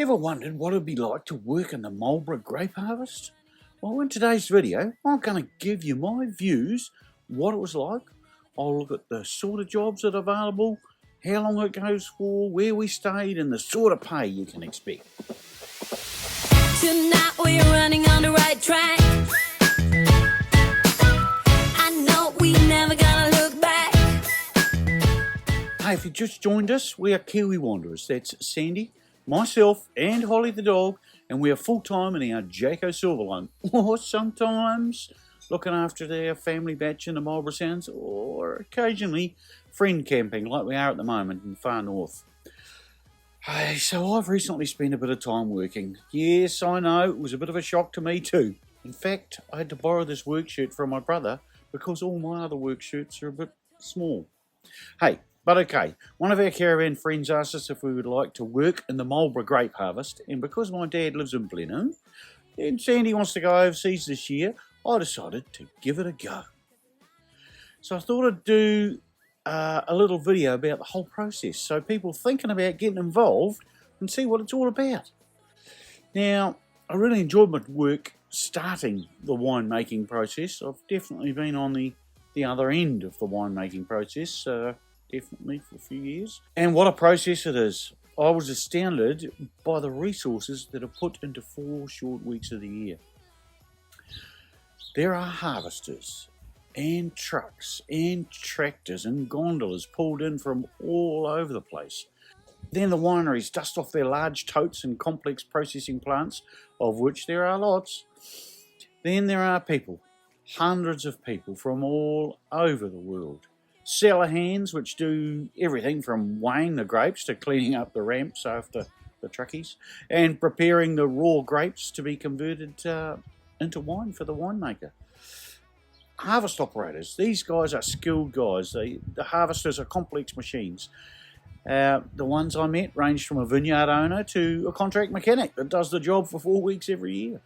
Ever wondered what it'd be like to work in the Marlborough Grape harvest? Well, in today's video, I'm going to give you my views, what it was like. I'll look at the sort of jobs that are available, how long it goes for, where we stayed, and the sort of pay you can expect. Tonight we're running on the right track. I know we never gonna look back. Hey, if you just joined us, we are Kiwi Wanderers. That's Sandy, myself, and Holly the dog, and we are full-time in our Jaco Silverline, or sometimes looking after their family batch in the Marlborough Sounds, or occasionally friend camping like we are at the moment in far north. Hey, so I've recently spent a bit of time working. Yes, I know, it was a bit of a shock to me too. In fact, I had to borrow this work shirt from my brother because all my other work shirts are a bit small. Hey, but okay, one of our caravan friends asked us if we would like to work in the Marlborough Grape harvest, and because my dad lives in Blenheim and Sandy wants to go overseas this year, I decided to give it a go. So I thought I'd do a little video about the whole process so people thinking about getting involved and see what it's all about. Now, I really enjoyed my work starting the winemaking process. I've definitely been on the other end of the winemaking process, definitely for a few years. And what a process it is. I was astounded by the resources that are put into 4 short weeks of the year. There are harvesters and trucks and tractors and gondolas pulled in from all over the place. Then the wineries dust off their large totes and complex processing plants, of which there are lots. Then there are people, hundreds of people from all over the world. Cellar hands, which do everything from weighing the grapes to cleaning up the ramps after the truckies, and preparing the raw grapes to be converted into wine for the winemaker. Harvest operators, these guys are skilled guys. The harvesters are complex machines. The ones I met ranged from a vineyard owner to a contract mechanic that does the job for 4 weeks every year.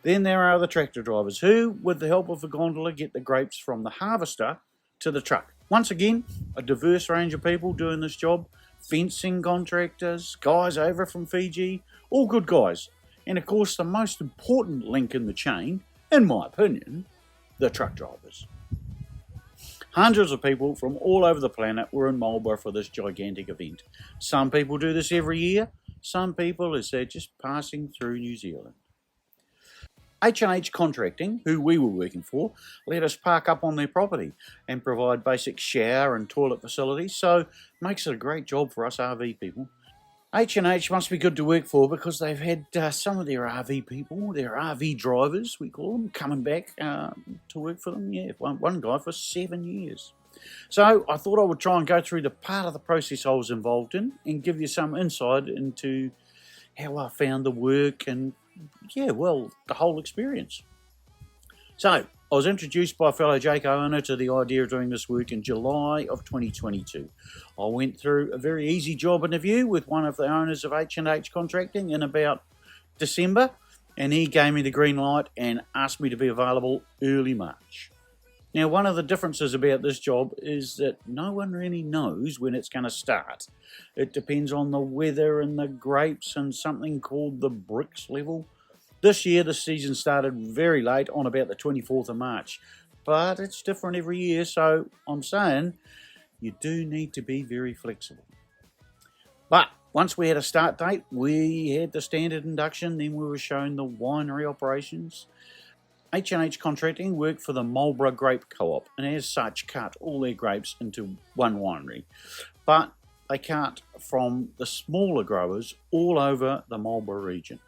Then there are the tractor drivers who, with the help of a gondola, get the grapes from the harvester to the truck. Once again, a diverse range of people doing this job. Fencing contractors, guys over from Fiji, all good guys. And of course, the most important link in the chain, in my opinion, the truck drivers. Hundreds of people from all over the planet were in Marlborough for this gigantic event. Some people do this every year. Some people, as they're just passing through New Zealand. H&H Contracting, who we were working for, let us park up on their property and provide basic shower and toilet facilities, so makes it a great job for us RV people. H&H must be good to work for because they've had some of their RV people, their RV drivers, we call them, coming back to work for them. Yeah, one guy for 7 years. So I thought I would try and go through the part of the process I was involved in and give you some insight into how I found the work and, yeah, well, the whole experience. So I was introduced by a fellow Jaco owner to the idea of doing this work in July of 2022. I went through a very easy job interview with one of the owners of H&H Contracting in about December, and he gave me the green light and asked me to be available early March. Now, one of the differences about this job is that no one really knows when it's going to start. It depends on the weather and the grapes and something called the bricks level. This year, the season started very late on about the 24th of March, but it's different every year, so I'm saying you do need to be very flexible. But once we had a start date, we had the standard induction, then we were shown the winery operations. H&H Contracting worked for the Marlborough Grape Co-op, and as such cut all their grapes into one winery. But they cut from the smaller growers all over the Marlborough region.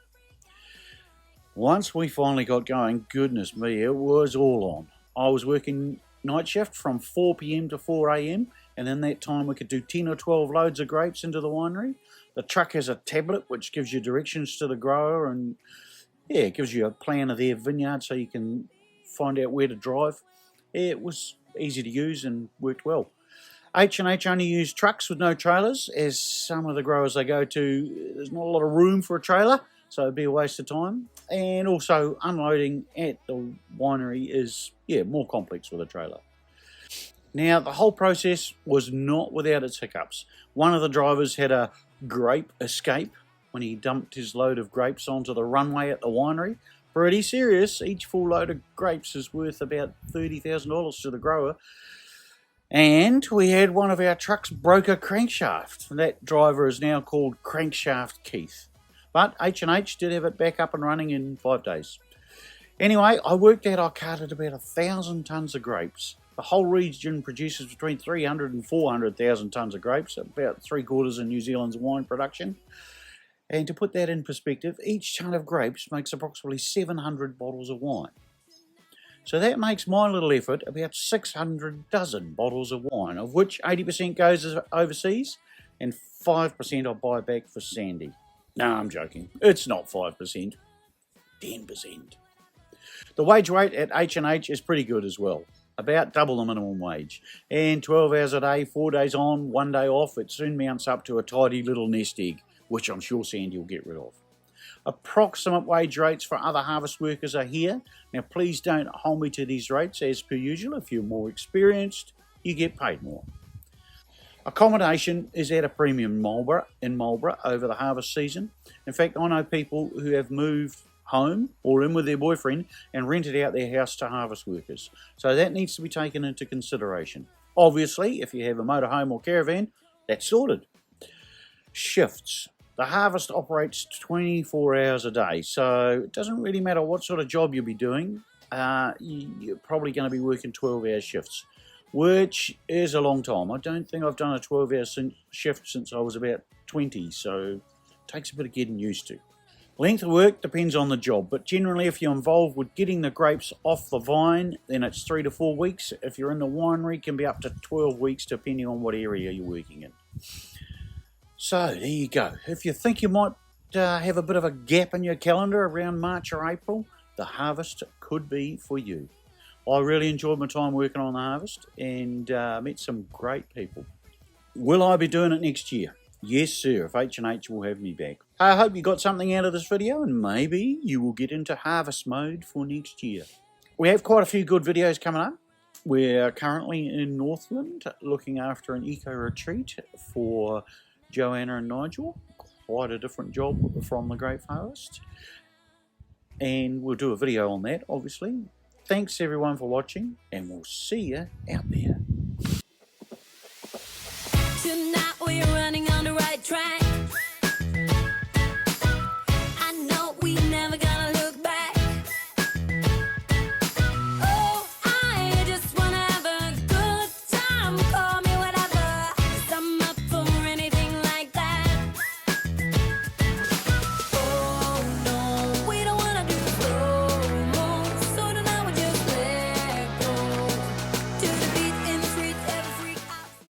Once we finally got going, goodness me, it was all on. I was working night shift from 4 p.m. to 4 a.m. and in that time we could do 10 or 12 loads of grapes into the winery. The truck has a tablet which gives you directions to the grower and, yeah, it gives you a plan of their vineyard so you can find out where to drive. It was easy to use and worked well. H&H only used trucks with no trailers, as some of the growers they go to, there's not a lot of room for a trailer, so it'd be a waste of time. And also unloading at the winery is, yeah, more complex with a trailer. Now, the whole process was not without its hiccups. One of the drivers had a grape escape when he dumped his load of grapes onto the runway at the winery. Pretty serious. Each full load of grapes is worth about $30,000 to the grower. And we had one of our trucks broke a crankshaft. That driver is now called Crankshaft Keith. But H&H did have it back up and running in 5 days. Anyway, I worked out I carted about 1,000 tonnes of grapes. The whole region produces between 300 and 400,000 tonnes of grapes, about 3/4 of New Zealand's wine production. And to put that in perspective, each tonne of grapes makes approximately 700 bottles of wine. So that makes my little effort about 600 dozen bottles of wine, of which 80% goes overseas and 5% I buy back for Sandy. No, I'm joking. It's not 5%, 10%. The wage rate at H&H is pretty good as well, about double the minimum wage. And 12 hours a day, 4 days on, 1 day off, it soon mounts up to a tidy little nest egg, which I'm sure Sandy will get rid of. Approximate wage rates for other harvest workers are here. Now please don't hold me to these rates as per usual. If you're more experienced, you get paid more. Accommodation is at a premium in Marlborough over the harvest season. In fact, I know people who have moved home or in with their boyfriend and rented out their house to harvest workers. So that needs to be taken into consideration. Obviously, if you have a motorhome or caravan, that's sorted. Shifts. The harvest operates 24 hours a day, so it doesn't really matter what sort of job you'll be doing. You're probably going to be working 12-hour shifts, which is a long time. I don't think I've done a 12-hour shift since I was about 20, so it takes a bit of getting used to. Length of work depends on the job, but generally if you're involved with getting the grapes off the vine, then it's 3 to 4 weeks. If you're in the winery, it can be up to 12 weeks depending on what area you're working in. So there you go. If you think you might have a bit of a gap in your calendar around March or April, the harvest could be for you. I really enjoyed my time working on the harvest and met some great people. Will I be doing it next year? Yes, sir, if H&H will have me back. I hope you got something out of this video and maybe you will get into harvest mode for next year. We have quite a few good videos coming up. We're currently in Northland looking after an eco-retreat for Joanna and Nigel. Quite a different job from the grape harvest. And we'll do a video on that, obviously. Thanks everyone for watching and we'll see you out there. Tonight we're running on the right track.